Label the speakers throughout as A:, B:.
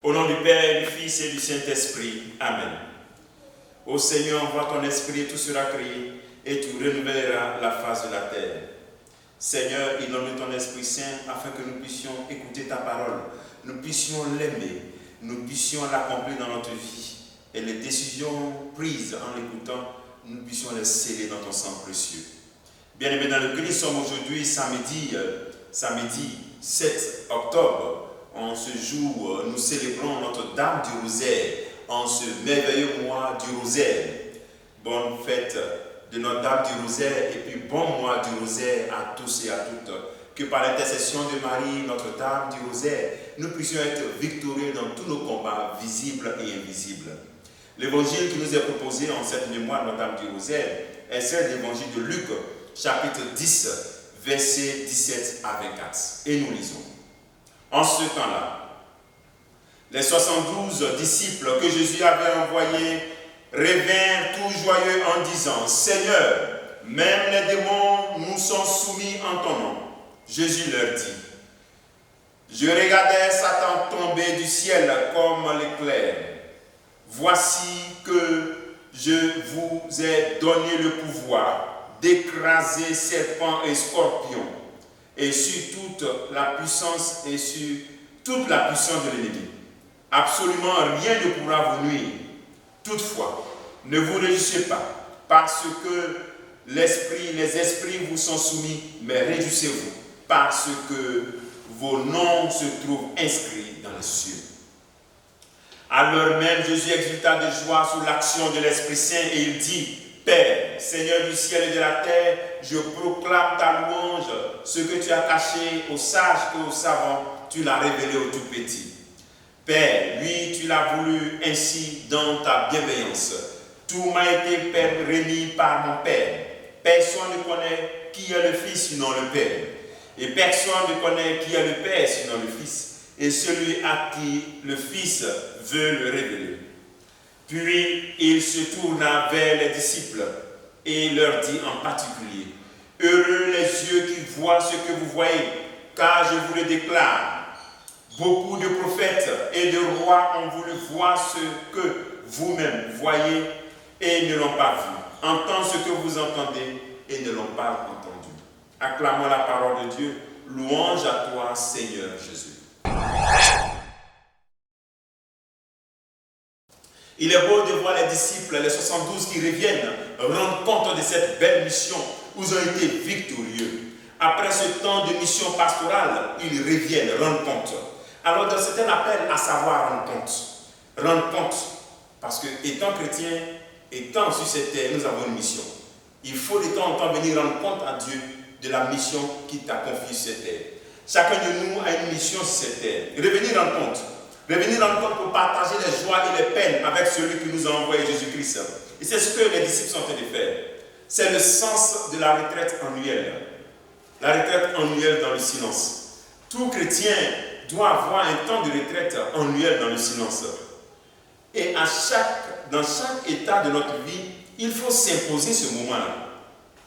A: Au nom du Père, du Fils et du Saint-Esprit. Amen. Ô Seigneur, envoie ton esprit et tout sera créé et tu renouvelleras la face de la terre. Seigneur, inonde ton Esprit Saint afin que nous puissions écouter ta parole, nous puissions l'aimer, nous puissions l'accomplir dans notre vie et les décisions prises en l'écoutant, nous puissions les sceller dans ton sang précieux. Bien-aimés dans le Christ, nous sommes aujourd'hui samedi 7 octobre. En ce jour, nous célébrons Notre-Dame du Rosaire, en ce merveilleux mois du Rosaire. Bonne fête de Notre-Dame du Rosaire et puis bon mois du Rosaire à tous et à toutes. Que par l'intercession de Marie, Notre-Dame du Rosaire, nous puissions être victorieux dans tous nos combats, visibles et invisibles. L'évangile qui nous est proposé en cette mémoire de Notre-Dame du Rosaire est celle de l'évangile de Luc, chapitre 10, versets 17 à 24. Et nous lisons. En ce temps-là, les 72 disciples que Jésus avait envoyés revinrent tout joyeux en disant « Seigneur, même les démons nous sont soumis en ton nom. » Jésus leur dit « Je regardais Satan tomber du ciel comme l'éclair. Voici que je vous ai donné le pouvoir d'écraser serpents et scorpions et sur toute la puissance de l'ennemi. Absolument rien ne pourra vous nuire. Toutefois, ne vous réjouissez pas, parce que les esprits vous sont soumis, mais réjouissez-vous, parce que vos noms se trouvent inscrits dans les cieux. À l'heure même, Jésus exulta de joie sous l'action de l'Esprit Saint et il dit « Père, Seigneur du ciel et de la terre, je proclame ta louange, ce que tu as caché aux sages et aux savants, tu l'as révélé aux tout petits. Père, lui, tu l'as voulu ainsi dans ta bienveillance. Tout m'a été remis par mon Père. Personne ne connaît qui est le Fils sinon le Père. Et personne ne connaît qui est le Père sinon le Fils. Et celui à qui le Fils veut le révéler. Puis il se tourna vers les disciples et leur dit en particulier, « Heureux les yeux qui voient ce que vous voyez, car je vous le déclare. Beaucoup de prophètes et de rois ont voulu voir ce que vous-même voyez et ne l'ont pas vu, entendre ce que vous entendez et ne l'ont pas entendu. » Acclamons la parole de Dieu. Louange à toi, Seigneur Jésus. Il est beau de voir les disciples, les 72 qui reviennent, rendre compte de cette belle mission où ils ont été victorieux. Après ce temps de mission pastorale, ils reviennent, rendent compte. Alors, c'est un appel à savoir rendre compte. Rendre compte, parce que étant chrétien, étant sur cette terre, nous avons une mission. Il faut de temps en temps venir rendre compte à Dieu de la mission qu'il t'a confiée sur cette terre. Chacun de nous a une mission sur cette terre. Revenir rendre compte. Revenir rendre compte pour partager les joies et les peines avec celui qui nous a envoyé Jésus-Christ. Et c'est ce que les disciples sont en train de faire. C'est le sens de la retraite annuelle. La retraite annuelle dans le silence. Tout chrétien doit avoir un temps de retraite annuelle dans le silence. Et dans chaque état de notre vie, il faut s'imposer ce moment-là.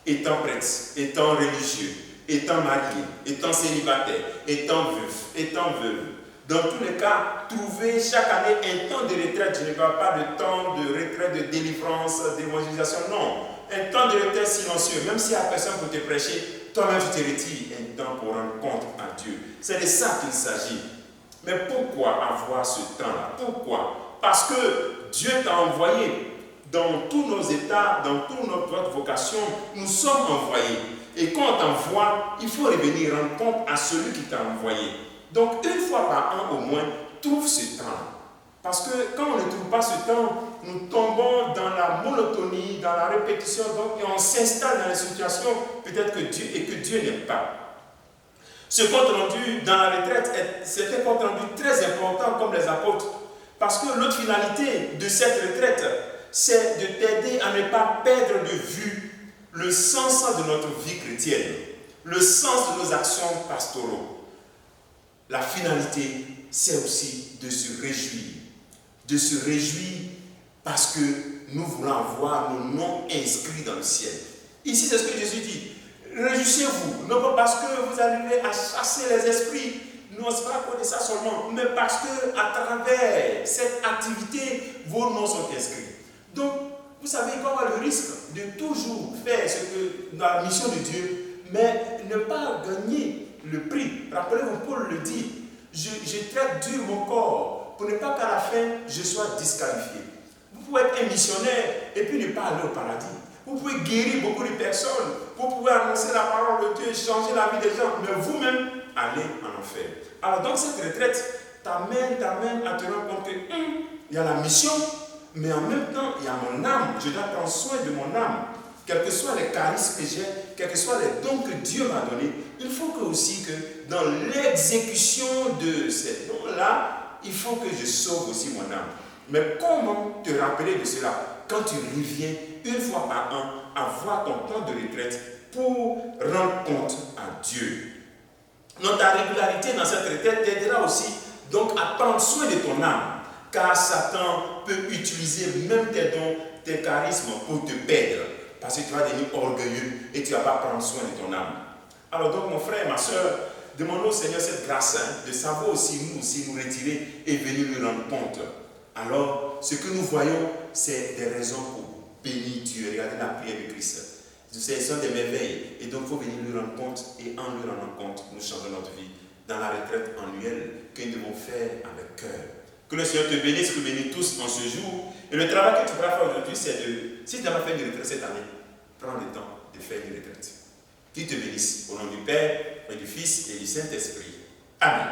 A: Étant prêtre, étant religieux, étant marié, étant célibataire, étant veuf, étant veuve. Dans tous les cas, trouver chaque année un temps de retraite. Je ne parle pas de temps de retraite de délivrance, d'évangélisation, non. Un temps de retraite silencieux. Même s'il n'y a personne pour te prêcher, toi-même tu te retires un temps pour rendre compte à Dieu. C'est de ça qu'il s'agit. Mais pourquoi avoir ce temps-là? Pourquoi? Parce que Dieu t'a envoyé dans tous nos états, dans toute notre vocation, nous sommes envoyés. Et quand on t'envoie, il faut revenir rendre compte à celui qui t'a envoyé. Donc, une fois par an au moins, trouve ce temps. Parce que quand on ne trouve pas ce temps, nous tombons dans la monotonie, dans la répétition, donc, et on s'installe dans les situations peut-être que Dieu n'aime pas. Ce compte rendu dans la retraite, c'est un compte rendu très important comme les apôtres. Parce que l'autre finalité de cette retraite, c'est de t'aider à ne pas perdre de vue le sens de notre vie chrétienne, le sens de nos actions pastoraux. La finalité, c'est aussi de se réjouir. De se réjouir parce que nous voulons avoir nos noms inscrits dans le ciel. Ici, c'est ce que Jésus dit. Réjouissez-vous, non pas parce que vous arrivez à chasser les esprits, non, c'est pas à cause de ça seulement, mais parce que à travers cette activité, vos noms sont inscrits. Donc, vous savez, il va y avoir le risque de toujours faire ce que dans la mission de Dieu, mais ne pas gagner le prix. Rappelez-vous, Paul le dit, je traite dur mon corps pour ne pas qu'à la fin, je sois disqualifié. Vous pouvez être un missionnaire et puis ne pas aller au paradis. Vous pouvez guérir beaucoup de personnes, vous pouvez annoncer la parole de Dieu, changer la vie des gens, mais vous-même, allez en enfer. Alors donc cette retraite t'amène à te rendre compte que il y a la mission, mais en même temps, il y a mon âme. Je dois prendre soin de mon âme. Quels que soient les charismes que j'ai, quels que soient les dons que Dieu m'a donnés, il faut que aussi que dans l'exécution de ces dons-là, il faut que je sauve aussi mon âme. Mais comment te rappeler de cela quand tu reviens une fois par an à voir ton plan de retraite pour rendre compte à Dieu? Donc ta régularité dans cette retraite t'aidera aussi donc à prendre soin de ton âme, car Satan peut utiliser même tes dons, tes charismes pour te perdre, parce que tu vas devenir orgueilleux et tu ne vas pas prendre soin de ton âme. Alors donc mon frère, ma soeur, demandons au Seigneur cette grâce de savoir aussi nous retirer et venir lui rendre compte. Alors ce que nous voyons, c'est des raisons pour bénir Dieu. Regardez la prière de Christ. Ce sont des merveilles. Et donc, il faut venir lui rendre compte. Et en lui rendant compte, nous changeons notre vie dans la retraite annuelle que nous devons faire avec cœur. Que le Seigneur te bénisse, que bénisse tous en ce jour. Et le travail que tu vas faire aujourd'hui, c'est de, si tu n'as pas fait une retraite cette année, prends le temps de faire une retraite. Qu'il te bénisse. Au nom du Père, et du Fils et du Saint-Esprit. Amen.